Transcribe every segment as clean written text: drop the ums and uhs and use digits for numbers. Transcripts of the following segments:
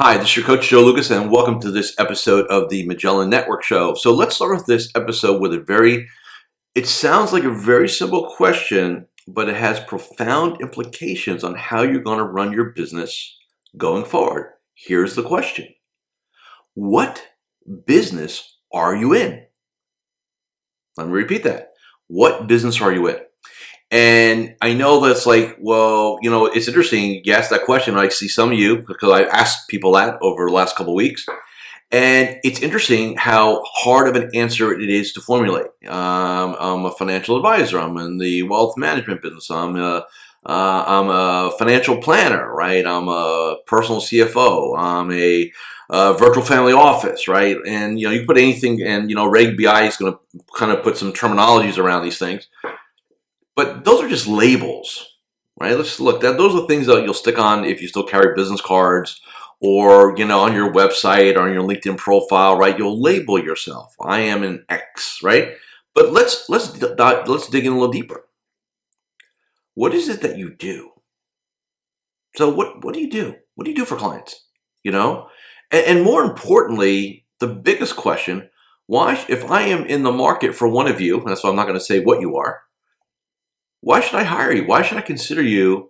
Hi, this is your coach, Joe Lukacs, and welcome to this episode of the Magellan Network Show. So let's start with this episode with it sounds like a very simple question, but it has profound implications on how you're going to run your business going forward. Here's the question. What business are you in? Let me repeat that. What business are you in? And I know that's like, well, it's interesting. You asked that question. I see some of you, because I asked people that over the last couple of weeks. And it's interesting how hard of an answer it is to formulate. I'm a financial advisor. I'm in the wealth management business. I'm a financial planner, right? I'm a personal CFO. I'm a virtual family office, right? And, you put anything, and, Reg BI is going to kind of put some terminologies around these things. But those are just labels, right? Let's look. Those are things that you'll stick on if you still carry business cards, or on your website or on your LinkedIn profile, right? You'll label yourself. I am an X, right? But let's dig in a little deeper. What is it that you do? So what do you do? What do you do for clients? And more importantly, the biggest question: why, if I am in the market for one of you, and that's why I'm not going to say what you are. Why should I hire you? Why should I consider you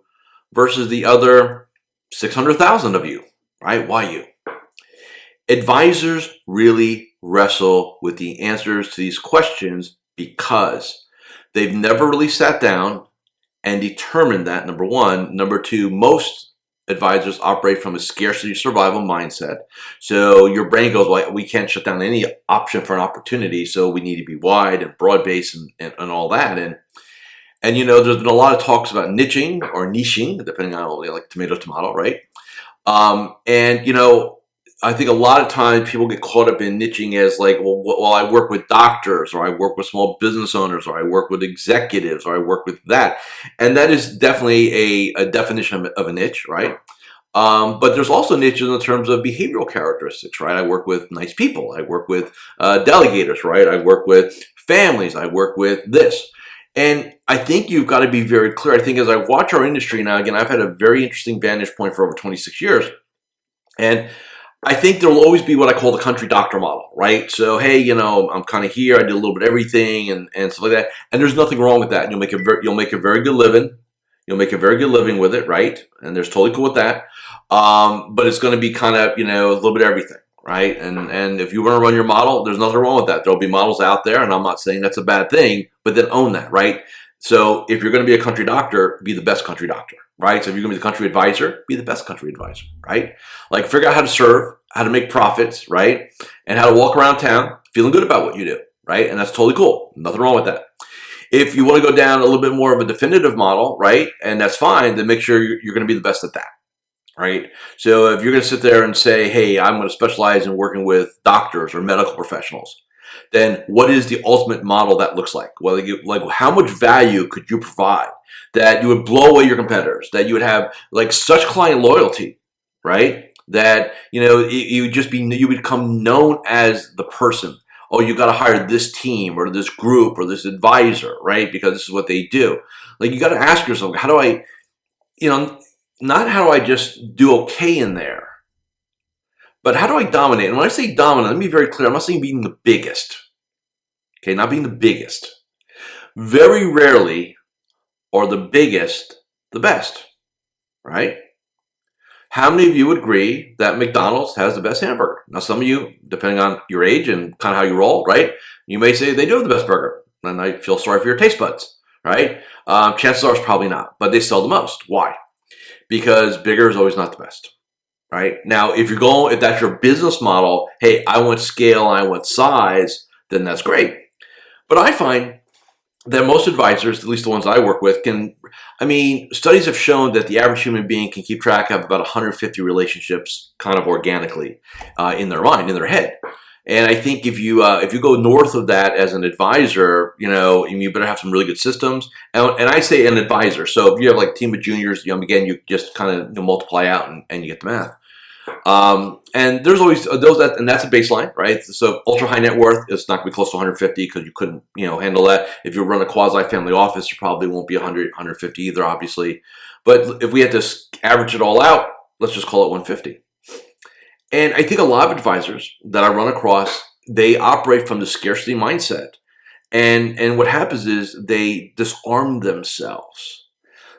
versus the other 600,000 of you, right? Why you? Advisors really wrestle with the answers to these questions because they've never really sat down and determined that, number one. Number two, most advisors operate from a scarcity survival mindset. So your brain goes, well, we can't shut down any option for an opportunity, so we need to be wide and broad-based and all that. And there's been a lot of talks about niching or niching, depending on like tomato, right? I think a lot of times people get caught up in niching as like, well, I work with doctors, or I work with small business owners, or I work with executives, or I work with that. And that is definitely a definition of a niche, right? But there's also niches in terms of behavioral characteristics, right? I work with nice people. I work with delegators, right? I work with families. I work with this. And I think you've got to be very clear. I think as I watch our industry now, again, I've had a very interesting vantage point for over 26 years. And I think there will always be what I call the country doctor model, right? So, hey, I'm kind of here. I do a little bit of everything and stuff like that. And there's nothing wrong with that. You'll make a very good living. You'll make a very good living with it, right? And there's totally cool with that. But it's going to be kind of, a little bit of everything. Right. And if you want to run your model, there's nothing wrong with that. There'll be models out there, and I'm not saying that's a bad thing, but then own that. Right. So if you're going to be a country doctor, be the best country doctor. Right. So if you're going to be the country advisor, be the best country advisor. Right. Like figure out how to serve, how to make profits. Right. And how to walk around town feeling good about what you do. Right. And that's totally cool. Nothing wrong with that. If you want to go down a little bit more of a definitive model, right, and that's fine, then make sure you're going to be the best at that. Right. So if you're going to sit there and say, hey, I'm going to specialize in working with doctors or medical professionals, then what is the ultimate model that looks like? Well, like how much value could you provide that you would blow away your competitors, that you would have like such client loyalty, right? That, you would become known as the person. Oh, you got to hire this team or this group or this advisor, right? Because this is what they do. Like you got to ask yourself, how do I, not how do I just do okay in there, but how do I dominate? And when I say dominate, let me be very clear. I'm not saying being the biggest. Okay, not being the biggest. Very rarely are the biggest the best, right? How many of you would agree that McDonald's has the best hamburger? Now, some of you, depending on your age and kind of how you roll, right, you may say they do have the best burger. And I feel sorry for your taste buds, right? Chances are it's probably not, but they sell the most. Why? Because bigger is always not the best, right? Now, if that's your business model, hey, I want scale, I want size, then that's great. But I find that most advisors, at least the ones I work with, studies have shown that the average human being can keep track of about 150 relationships kind of organically in their mind, in their head. And I think if you go north of that as an advisor, you better have some really good systems. And I say an advisor. So if you have like a team of juniors, again, you just kind of multiply out and you get the math. And there's always those and that's a baseline, right? So ultra high net worth, it's not going to be close to 150 because you couldn't, handle that. If you run a quasi family office, you probably won't be 100, 150 either, obviously. But if we had to average it all out, let's just call it 150. And I think a lot of advisors that I run across, they operate from the scarcity mindset. And what happens is they disarm themselves.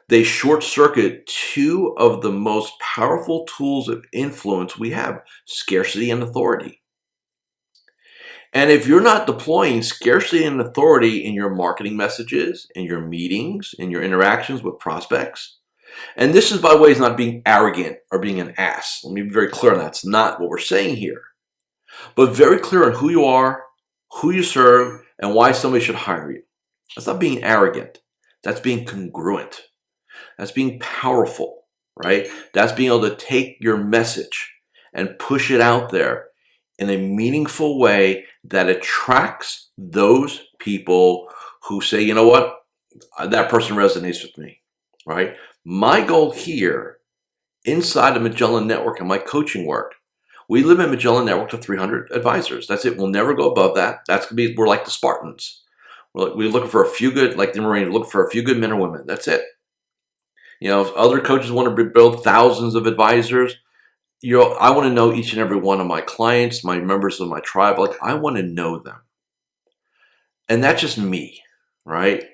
They short circuit two of the most powerful tools of influence we have, scarcity and authority. And if you're not deploying scarcity and authority in your marketing messages, in your meetings, in your interactions with prospects, and this is, by the way, is not being arrogant or being an ass. Let me be very clear on that. It's not what we're saying here. But very clear on who you are, who you serve, and why somebody should hire you. That's not being arrogant. That's being congruent. That's being powerful, right? That's being able to take your message and push it out there in a meaningful way that attracts those people who say, you know what, that person resonates with me, right? My goal here inside the Magellan Network and my coaching work, we live in Magellan Network to 300 advisors. That's it. We'll never go above that. That's going to be, we're like the Spartans. We're looking for a few good, like the Marines, look for a few good men or women. That's it. You know, if other coaches want to build thousands of advisors, I want to know each and every one of my clients, my members of my tribe. Like, I want to know them. And that's just me, right?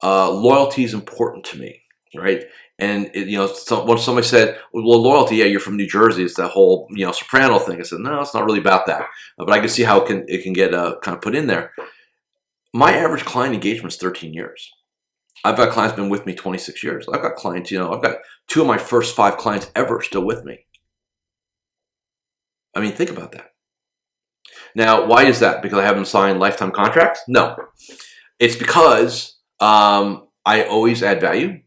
Loyalty is important to me, right? And when somebody said, "Well, loyalty, yeah, you're from New Jersey. It's that whole soprano thing." I said, "No, it's not really about that." But I can see how it can get kind of put in there. My average client engagement is 13 years. I've got clients been with me 26 years. I've got clients, I've got 2 of my first 5 clients ever still with me. I mean, think about that. Now, why is that? Because I haven't signed lifetime contracts? No, it's because I always add value.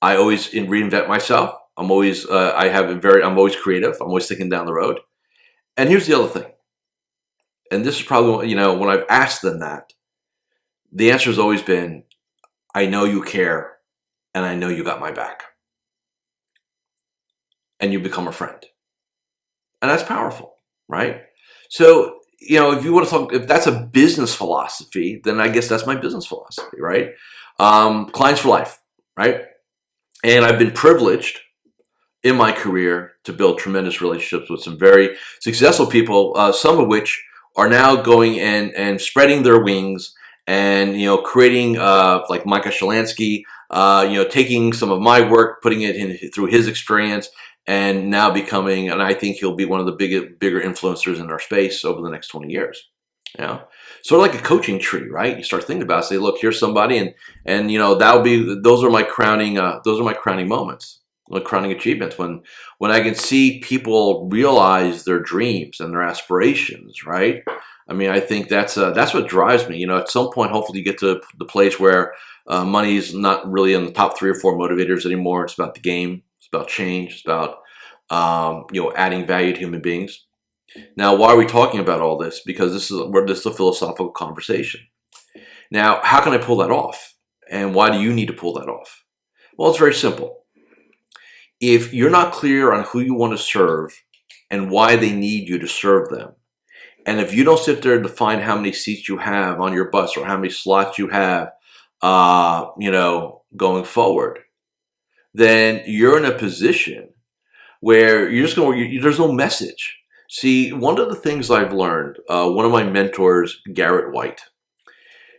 I always reinvent myself. I'm always I'm always creative. I'm always thinking down the road. And here's the other thing. And this is probably, when I've asked them that, the answer has always been, I know you care and I know you got my back. And you become a friend. And that's powerful, right? So, if you want to talk, if that's a business philosophy, then I guess that's my business philosophy, right? Clients for life, right? And I've been privileged in my career to build tremendous relationships with some very successful people, some of which are now going and spreading their wings and, creating, like Micah Shalansky, taking some of my work, putting it in through his experience, and now becoming, and I think he'll be one of the bigger influencers in our space over the next 20 years. Sort of like a coaching tree, right? You start thinking about it, say, look, here's somebody, and those are my crowning moments, like crowning achievements, when I can see people realize their dreams and their aspirations, right? I mean, I think that's what drives me. At some point, hopefully, you get to the place where money is not really in the top 3 or 4 motivators anymore. It's about the game. It's about change. It's about adding value to human beings. Now, why are we talking about all this? Because this is a philosophical conversation. Now, how can I pull that off? And why do you need to pull that off? Well, it's very simple. If you're not clear on who you want to serve and why they need you to serve them, and if you don't sit there and define how many seats you have on your bus or how many slots you have, going forward, then you're in a position where there's no message. See, one of the things I've learned, one of my mentors, Garrett White,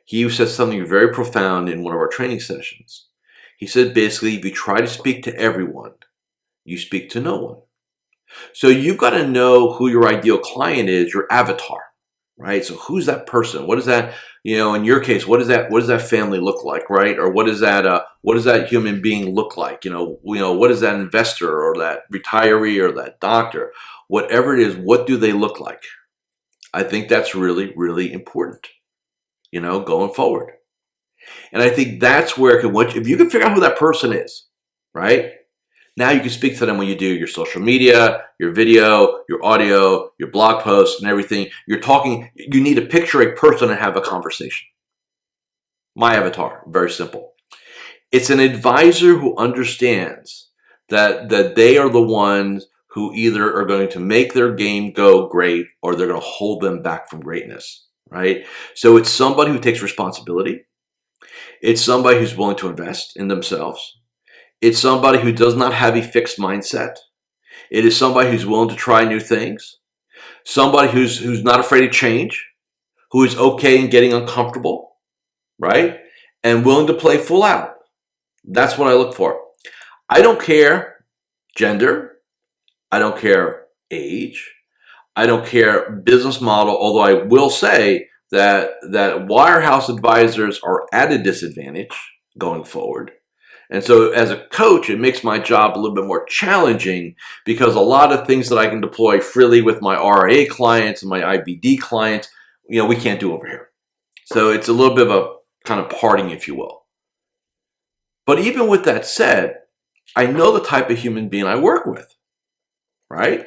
he said something very profound in one of our training sessions. He said, basically, if you try to speak to everyone, you speak to no one. So you've got to know who your ideal client is, your avatar, right? So who's that person? What is that, in your case, what does that family look like, right? Or what does that human being look like? What is that investor or that retiree or that doctor? Whatever it is, what do they look like? I think that's really, really important, going forward. And I think that's where if you can figure out who that person is, right? Now you can speak to them when you do your social media, your video, your audio, your blog posts, and everything. You're talking, you need to picture a person and have a conversation. My avatar, very simple. It's an advisor who understands that they are the ones who either are going to make their game go great or they're going to hold them back from greatness, right? So it's somebody who takes responsibility. It's somebody who's willing to invest in themselves. It's somebody who does not have a fixed mindset. It is somebody who's willing to try new things, somebody who's not afraid of change, who is okay in getting uncomfortable, right? And willing to play full out. That's what I look for. I don't care gender. I don't care age. I don't care business model, although I will say that wirehouse advisors are at a disadvantage going forward. And so as a coach, it makes my job a little bit more challenging because a lot of things that I can deploy freely with my RIA clients and my IBD clients, we can't do over here. So it's a little bit of a kind of parting, if you will. But even with that said, I know the type of human being I work with, right?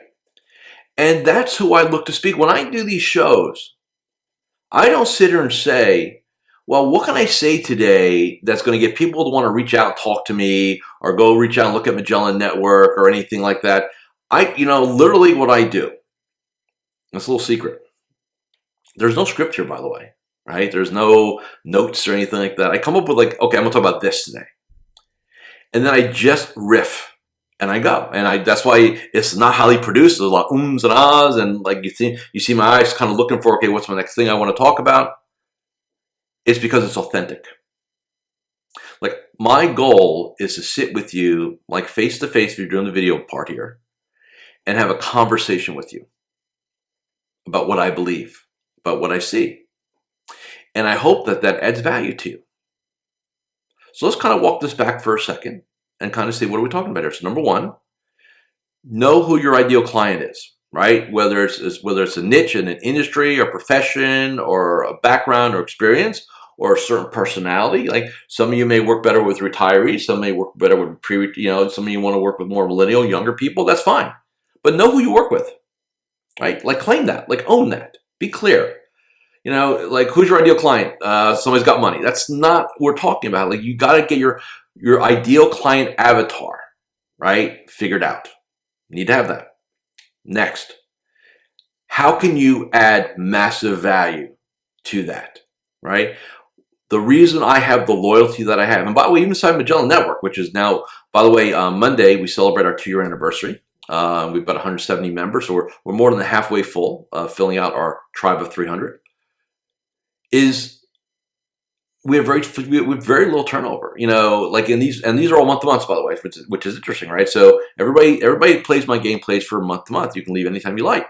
And that's who I look to speak. When I do these shows, I don't sit here and say, well, what can I say today that's going to get people to want to reach out, talk to me, or go reach out and look at Magellan Network or anything like that? Literally what I do, it's a little secret. There's no script here, by the way, right? There's no notes or anything like that. I come up with okay, I'm going to talk about this today. And then I just riff. And I go, and that's why it's not highly produced. There's a lot of ums and ahs, and you see my eyes kind of looking for, okay, what's my next thing I want to talk about? It's because it's authentic. Like, my goal is to sit with you, like face to face, if you're doing the video part here, and have a conversation with you about what I believe, about what I see. And I hope that adds value to you. So let's kind of walk this back for a second and kind of see, what are we talking about here? So number one, know who your ideal client is, right? Whether it's a niche in an industry or profession or a background or experience or a certain personality. Like, some of you may work better with retirees, some may work better with some of you want to work with more millennial, younger people. That's fine. But know who you work with, right? Like, claim that, like, own that. Be clear. Like, who's your ideal client? Somebody's got money. That's not what we're talking about. Like, you got to get your ideal client avatar, right, figured out. You need to have that. Next, how can you add massive value to that, right? The reason I have the loyalty that I have, and by the way, even inside Magellan Network, which is now, by the way, Monday, we celebrate our 2-year anniversary. We've got 170 members, so we're more than halfway full, filling out our tribe of 300. We have very little turnover, like in these, and these are all month to months, by the way, which is interesting, right? So everybody plays my game, plays for month to month. You can leave anytime you like.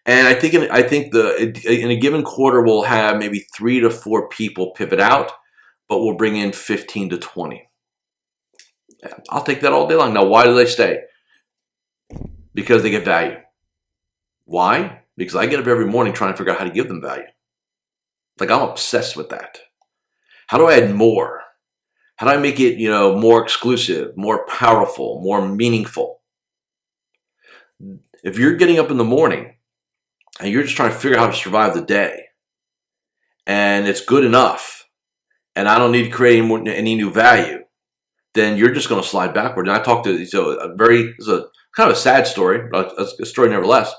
And I think in a given quarter, we'll have maybe 3 to 4 people pivot out, but we'll bring in 15 to 20. I'll take that all day long. Now, why do they stay? Because they get value. Why? Because I get up every morning trying to figure out how to give them value. Like, I'm obsessed with that. How do I add more? How do I make it, more exclusive, more powerful, more meaningful? If you're getting up in the morning and you're just trying to figure out how to survive the day, and it's good enough, and I don't need to create any new value, then you're just going to slide backward. And I talked to, it's a kind of a sad story, but a story nevertheless.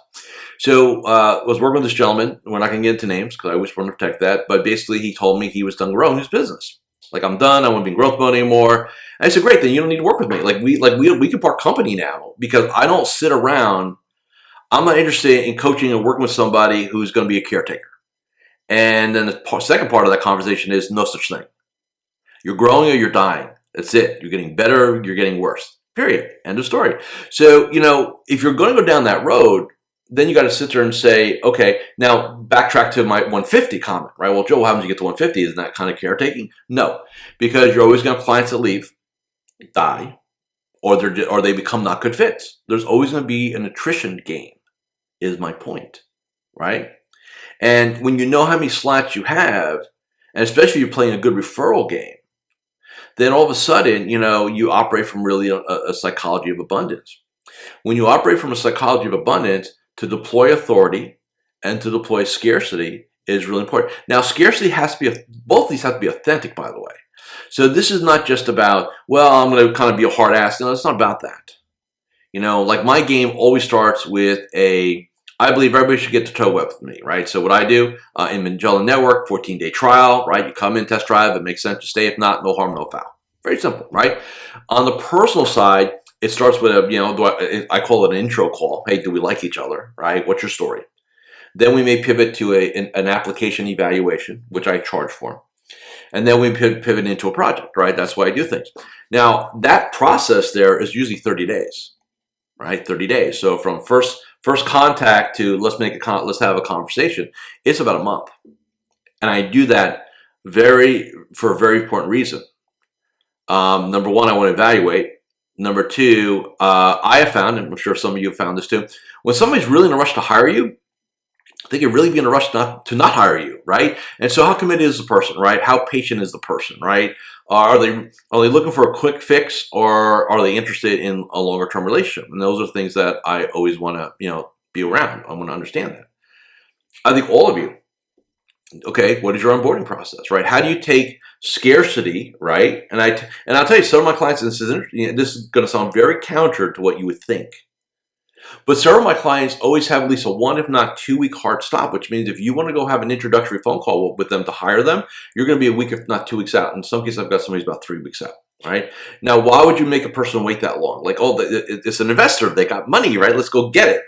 So I was working with this gentleman. We're not going to get into names because I always want to protect that. But basically, he told me he was done growing his business. Like, I'm done. I won't be in growth mode anymore. And I said, great, then you don't need to work with me. We can part company now, because I don't sit around. I'm not interested in coaching and working with somebody who's going to be a caretaker. And then the second part of that conversation is no such thing. You're growing or you're dying. That's it. You're getting better. You're getting worse. Period. End of story. So, if you're going to go down that road, then you got to sit there and say, okay, now backtrack to my 150 comment, right? Well, Joe, what happens when you get to 150? Isn't that kind of caretaking? No, because you're always going to have clients that leave, die, or they become not good fits. There's always going to be an attrition game, is my point, right? And when you know how many slots you have, and especially if you're playing a good referral game, then all of a sudden, you operate from really a psychology of abundance. When you operate from a psychology of abundance, to deploy authority and to deploy scarcity is really important. Now, scarcity has to be, both of these have to be authentic, by the way. So this is not just about, well, I'm going to kind of be a hard ass. No, it's not about that. Like, my game always starts with I believe everybody should get to toe web with me, right? So what I do in Magellan Network, 14-day trial, right? You come in, test drive, it makes sense to stay. If not, no harm, no foul. Very simple, right? On the personal side, It starts with I call it an intro call. Hey, do we like each other, right? What's your story? Then we may pivot to an application evaluation, which I charge for. And then we pivot into a project, right? That's why I do things. Now, that process there is usually 30 days, right? 30 days. So from first contact to let's have a conversation, it's about a month. And I do that for a very important reason. Number one, I want to evaluate. Number two, I have found, and I'm sure some of you have found this too, when somebody's really in a rush to hire you, they could really be in a rush to not hire you, right? And so how committed is the person, right? How patient is the person, right? Are they looking for a quick fix, or are they interested in a longer term relationship? And those are things that I always want to, be around. I want to understand that. I think all of you, okay, what is your onboarding process, right? How do you take scarcity, right? And I'll tell you, some of my clients, and this is going to sound very counter to what you would think, but several of my clients always have at least a 1, if not 2 week hard stop, which means if you want to go have an introductory phone call with them to hire them, you're going to be a week, if not 2 weeks out. In some cases, I've got somebody who's about 3 weeks out, right? Now, why would you make a person wait that long? Like, oh, it's an investor. They got money, right? Let's go get it.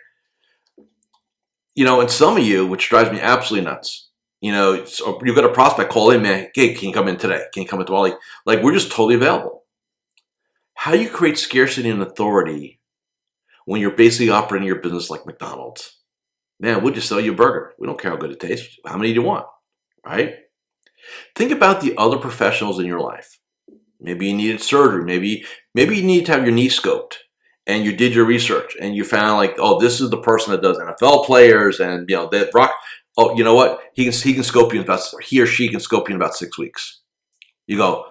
And some of you, which drives me absolutely nuts, so you've got a prospect call in, man, hey, can you come in today? Can you come in tomorrow? Like we're just totally available. How do you create scarcity and authority when you're basically operating your business like McDonald's? Man, we'll just sell you a burger. We don't care how good it tastes. How many do you want, right? Think about the other professionals in your life. Maybe you needed surgery. Maybe you need to have your knee scoped, and you did your research and you found like, oh, this is the person that does NFL players and that rock. Oh, you know what? He can scope you in he or she can scope you in about 6 weeks. You go,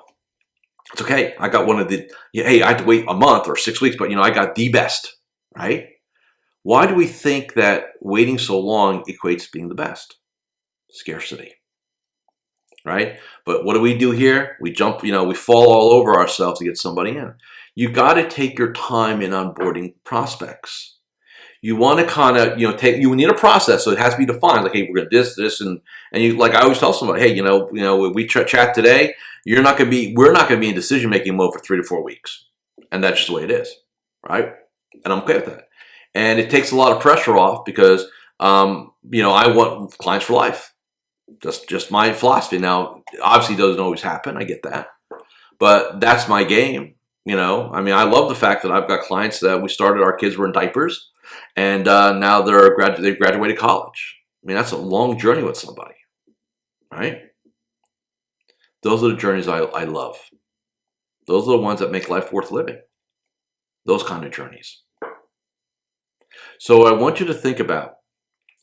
it's okay. I got one of the. Hey, I had to wait a month or 6 weeks, but I got the best. Right? Why do we think that waiting so long equates to being the best? Scarcity. Right? But what do we do here? We jump, we fall all over ourselves to get somebody in. You got to take your time in onboarding prospects. You want to kind of, you need a process, so it has to be defined. Like, hey, we're going to this, and you, like I always tell somebody, hey, we chat today. We're not going to be in decision-making mode for 3 to 4 weeks. And that's just the way it is. Right? And I'm okay with that. And it takes a lot of pressure off because, I want clients for life. That's just my philosophy. Now, obviously, it doesn't always happen. I get that. But that's my game. I love the fact that I've got clients that we started, our kids were in diapers, and now they've graduated college. That's a long journey with somebody, right? Those are the journeys I love. Those are the ones that make life worth living. Those kind of journeys. So I want you to think about,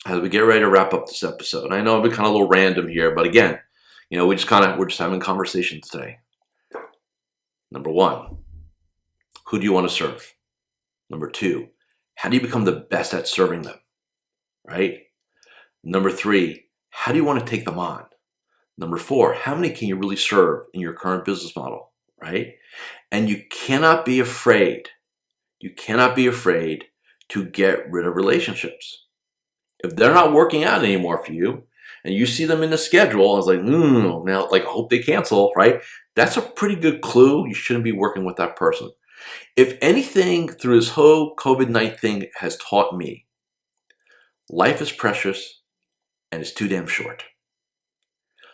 as we get ready to wrap up this episode, I know I've been kind of a little random here, but again, we're just having conversations today. Number one, who do you want to serve? Number two, how do you become the best at serving them? Right? Number three, how do you want to take them on? Number four, how many can you really serve in your current business model? Right? And you cannot be afraid. You cannot be afraid to get rid of relationships. If they're not working out anymore for you, and you see them in the schedule, I was like, now, I hope they cancel, right? That's a pretty good clue. You shouldn't be working with that person. If anything, through this whole COVID-19 thing has taught me, life is precious and it's too damn short.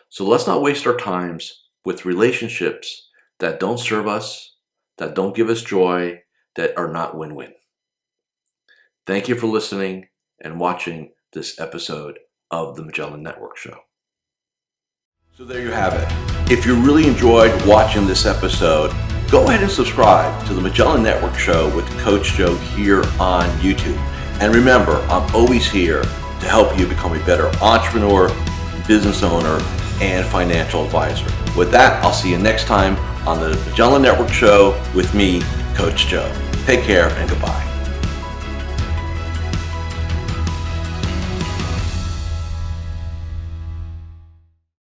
So let's not waste our times with relationships that don't serve us, that don't give us joy, that are not win-win. Thank you for listening and watching this episode of the Magellan Network Show. So there you have it. If you really enjoyed watching this episode, go ahead and subscribe to the Magellan Network Show with Coach Joe here on YouTube. And remember, I'm always here to help you become a better entrepreneur, business owner, and financial advisor. With that, I'll see you next time on the Magellan Network Show with me, Coach Joe. Take care and goodbye.